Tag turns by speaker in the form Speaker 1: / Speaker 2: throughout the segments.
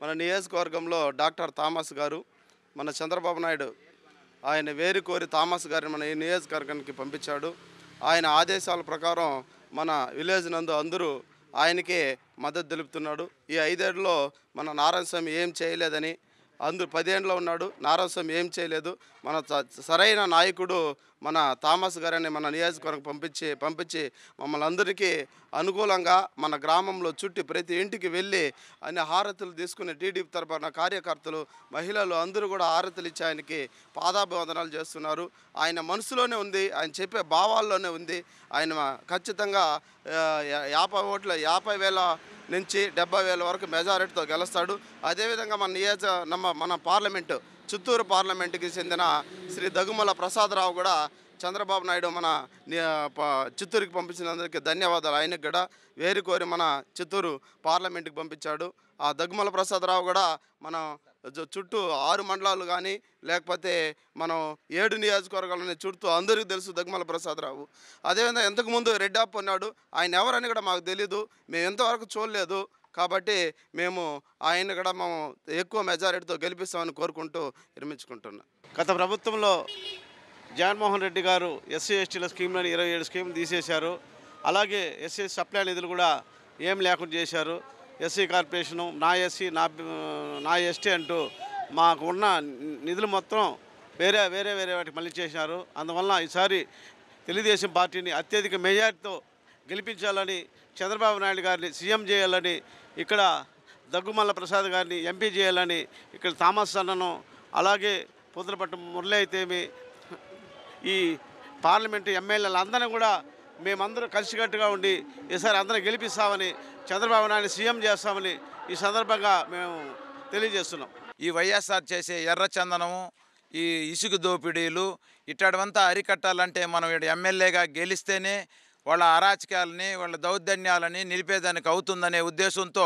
Speaker 1: మన నియోజకవర్గంలో doctor Thomas గారు, మన చంద్రబాబు నాయుడు ఆయన వేరుకోరి థామస్ గారిని మన ఈ నియోజకవర్గానికి పంపించాడు. ఆయన ఆదేశాల ప్రకారం మన విలేజ్ నందు అందరూ ఆయనకే మద్దతు తెలుపుతున్నాడు. ఈ 5 ఏళ్లలో మన నారాయణస్వామి ఏం చేయలేదని, అందరూ 10 ఏళ్ళలో ఉన్నాడు, నారాయణస్వామి ఏం చేయలేదు. మన సరైన నాయకుడు మన థామస్ గారని మన నియోజకవర్గం పంపించి మమ్మల్ని అందరికీ అనుకూలంగా మన గ్రామంలో చుట్టి ప్రతి ఇంటికి వెళ్ళి అన్ని హారతులు తీసుకుని టీడీపీ తరపున కార్యకర్తలు, మహిళలు అందరూ కూడా హారతులు ఇచ్చి ఆయనకి పాదాభివందనాలు చేస్తున్నారు. ఆయన మనసులోనే ఉంది, ఆయన చెప్పే భావాల్లోనే ఉంది. ఆయన ఖచ్చితంగా 50 ఓట్ల 50,000 నుంచి 70,000 వరకు మెజారిటీతో గెలుస్తాడు. అదేవిధంగా మన పార్లమెంటు చిత్తూరు పార్లమెంటుకి చెందిన శ్రీ దగ్గుమల ప్రసాదరావు కూడా చంద్రబాబు నాయుడు మన చిత్తూరుకి పంపించినందుకు ధన్యవాదాలు. ఆయనకు కూడా వేరుకోరి మన చిత్తూరు పార్లమెంటుకి పంపించాడు. ఆ దగ్గుమల ప్రసాదరావు కూడా మన చుట్టూ 6 మండలాలు కానీ లేకపోతే మనం 7 నియోజకవర్గాలని చుట్టూ అందరికీ తెలుసు దగ్గుమల ప్రసాదరావు. అదేవిధంగా ఇంతకుముందు రెడ్డప్ప ఉన్నాడు, ఆయన ఎవరని కూడా మాకు తెలీదు, మేము ఇంతవరకు చూడలేదు. కాబట్టి మేము ఆయన కూడా మేము ఎక్కువ మెజారిటీతో గెలిపిస్తామని కోరుకుంటూ విరమించుకుంటున్నాం.
Speaker 2: గత ప్రభుత్వంలో జగన్మోహన్ రెడ్డి గారు ఎస్సీ ఎస్టీల స్కీమ్లని 27 స్కీమ్లు తీసేశారు. అలాగే ఎస్సీ సప్లై నిధులు కూడా ఏం లేకుండా చేశారు. ఎస్సీ కార్పొరేషను నా ఎస్సీ నా ఎస్టీ అంటూ మాకు ఉన్న నిధులు మొత్తం వేరే వాటికి మళ్ళీ చేశారు. అందువలన ఈసారి తెలుగుదేశం పార్టీని అత్యధిక మెజార్టీతో గెలిపించాలని, చంద్రబాబు నాయుడు గారిని సీఎం చేయాలని, ఇక్కడ దగ్గుమల్ల ప్రసాద్ గారిని ఎంపీ చేయాలని ఇక్కడ థామస్ అన్నను, అలాగే పుదలపట్టు మురళి అయితేమి, ఈ పార్లమెంటు ఎమ్మెల్యేలు అందరం కూడా మేమందరం కలిసికట్టుగా ఉండి ఈసారి అందరం గెలిపిస్తామని, చంద్రబాబు నాయుడు సీఎం చేస్తామని ఈ సందర్భంగా మేము తెలియజేస్తున్నాం.
Speaker 3: ఈ వైఎస్ఆర్ చేసే ఎర్రచందనము, ఈ ఇసుక దోపిడీలు ఇట్లాంటివంతా అరికట్టాలంటే మనం ఎమ్మెల్యేగా గెలిస్తేనే వాళ్ళ అరాచకాలని, వాళ్ళ దౌర్జన్యాలని నిలిపేదానికి అవుతుందనే ఉద్దేశంతో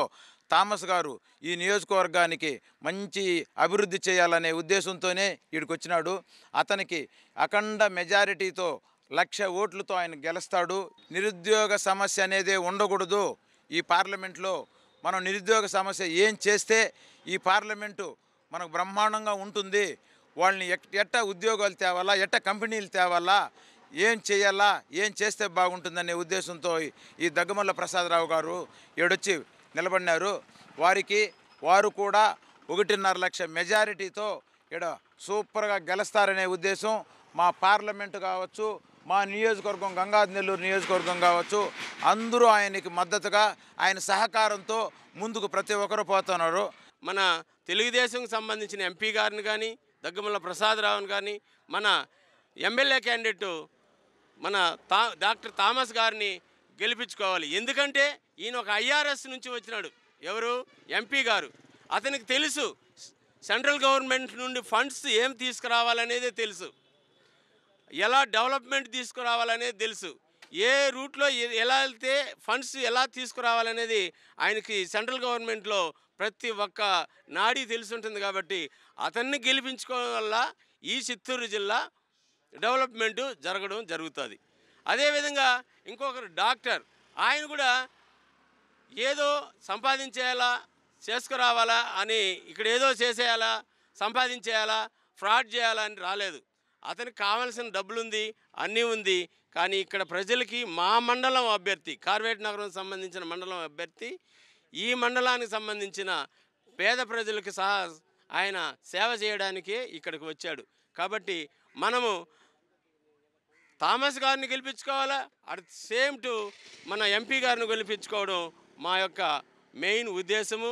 Speaker 3: థామస్ గారు ఈ నియోజకవర్గానికి మంచి అభివృద్ధి చేయాలనే ఉద్దేశంతోనే ఇక్కడికి వచ్చినాడు. అతనికి అఖండ మెజారిటీతో 1,00,000 ఓట్లతో ఆయన గెలుస్తాడు. నిరుద్యోగ సమస్య అనేదే ఉండకూడదు ఈ పార్లమెంట్లో. మనం నిరుద్యోగ సమస్య ఏం చేస్తే ఈ పార్లమెంటు మనకు బ్రహ్మాండంగా ఉంటుంది, వాళ్ళని ఎట్ట ఉద్యోగాలు తేవాలా, ఎట్ట కంపెనీలు తేవాలా, ఏం చేయాలా, ఏం చేస్తే బాగుంటుందనే ఉద్దేశంతో ఈ దగ్గుమల్ల ప్రసాదరావు గారు ఏడొచ్చి నిలబడినారు. వారు కూడా 1.5 లక్ష మెజారిటీతో ఇక్కడ సూపర్గా గెలుస్తారనే ఉద్దేశం. మా పార్లమెంటు కావచ్చు, మా నియోజకవర్గం గంగాధర్ నియోజకవర్గం కావచ్చు, అందరూ ఆయనకి మద్దతుగా ఆయన సహకారంతో ముందుకు ప్రతి ఒక్కరు పోతున్నారు.
Speaker 4: మన తెలుగుదేశంకి సంబంధించిన ఎంపీ గారిని కానీ, దగ్గుమల్ల ప్రసాదరావుని కానీ, మన ఎమ్మెల్యే క్యాండిడేటు మన డాక్టర్ థామస్ గారిని గెలిపించుకోవాలి. ఎందుకంటే ఈయన ఒక ఐఆర్ఎస్ నుంచి వచ్చినాడు. ఎవరు? ఎంపీ గారు. అతనికి తెలుసు సెంట్రల్ గవర్నమెంట్ నుండి ఫండ్స్ ఏం తీసుకురావాలనేదే తెలుసు, ఎలా డెవలప్మెంట్ తీసుకురావాలనేది తెలుసు, ఏ రూట్లో ఎలా వెళ్తే ఫండ్స్ ఎలా తీసుకురావాలనేది ఆయనకి సెంట్రల్ గవర్నమెంట్లో ప్రతి ఒక్క నాడీ తెలుసుంటుంది. కాబట్టి అతన్ని గెలిపించుకోవడం వల్ల ఈ చిత్తూరు జిల్లా డెవలప్మెంటు జరుగుతుంది. అదేవిధంగా ఇంకొకరు డాక్టర్, ఆయన కూడా ఏదో సంపాదించేయాలా, చేసుకురావాలా అని, ఇక్కడ ఏదో చేసేయాలా, సంపాదించేయాలా, ఫ్రాడ్ చేయాలా అని రాలేదు. అతనికి కావాల్సిన డబ్బులుంది, అన్నీ ఉంది. కానీ ఇక్కడ ప్రజలకి మా మండలం అభ్యర్థి, కార్వేట్ నగరం సంబంధించిన మండలం అభ్యర్థి, ఈ మండలానికి సంబంధించిన పేద ప్రజలకు సహా ఆయన సేవ చేయడానికే ఇక్కడికి వచ్చాడు. కాబట్టి మనము థామస్ గారిని గెలిపించుకోవాలా, అట్ సేమ్ టు మన ఎంపీ గారిని గెలిపించుకోవడం మా యొక్క మెయిన్ ఉద్దేశము.